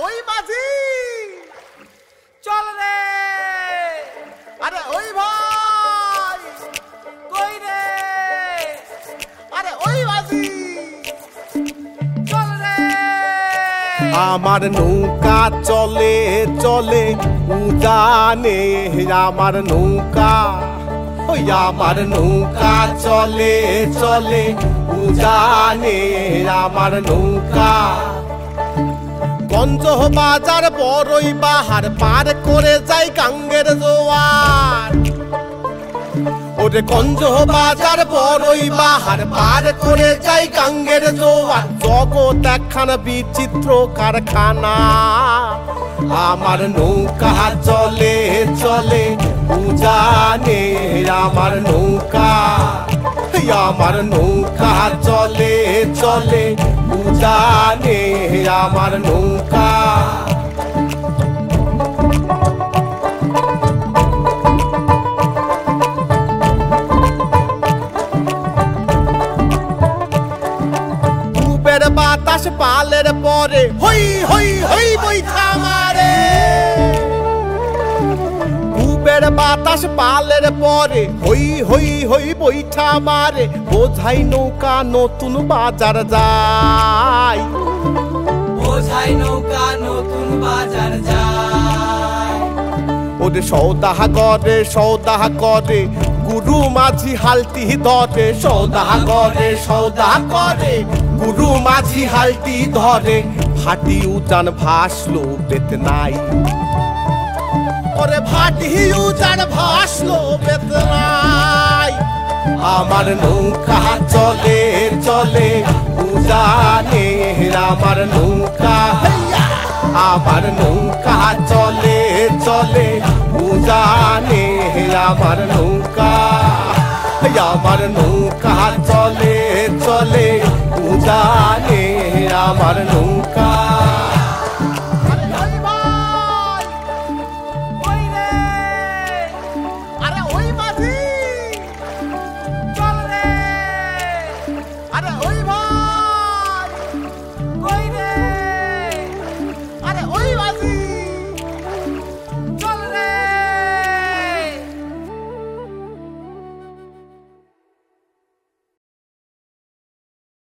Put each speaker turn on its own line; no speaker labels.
ওই মাঝি চল রে, আরে ওই ভাই কই রে, আরে ওই মাঝি চল রে। আমার নৌকা চলে চলে উজানে, আমার নৌকা, ওই আমার নৌকা চলে চলে উজানে, আমার নৌকা। গঞ্জ বাজার বড়ই বাহার পার করে যাই গাঙ্গের জোয়ার, ওরে গঞ্জ বাজার বড়ই বাহার পার করে যাই গাঙ্গের জোয়ার। জগৎ একখানা বিচিত্র কারখানা, আমার নৌকা চলে চলে উজানে, আমার নৌকা, আমার নৌকা চলে চলে উজানে, আমার নৌকা। ডুবের বাতাস পালের পরে হই হই হই বইঠা মারে, ডুবের বাতাস পালের পরে হই হই হই বইঠা মারে। বোঝাই নৌকা নতুন বাজার যায়,
বোঝাই নৌকা নতুন বাজার যায়।
ওরে সৌদা করে সৌদা করে গুরু মাঝি হালটি ধরে, সৌদা করে গুরু মাঝি হালটি ধরে। ভাটি উজান ভাসলো বেত নাই, ওরে ভাটি উজান ভাসলো বেত নাই। আমার নৌকা চলে চলে উজানে, আমার নৌকা, আমার নৌকা চলে চলে উজানে, আমার নৌকা, আমার নৌকা চলে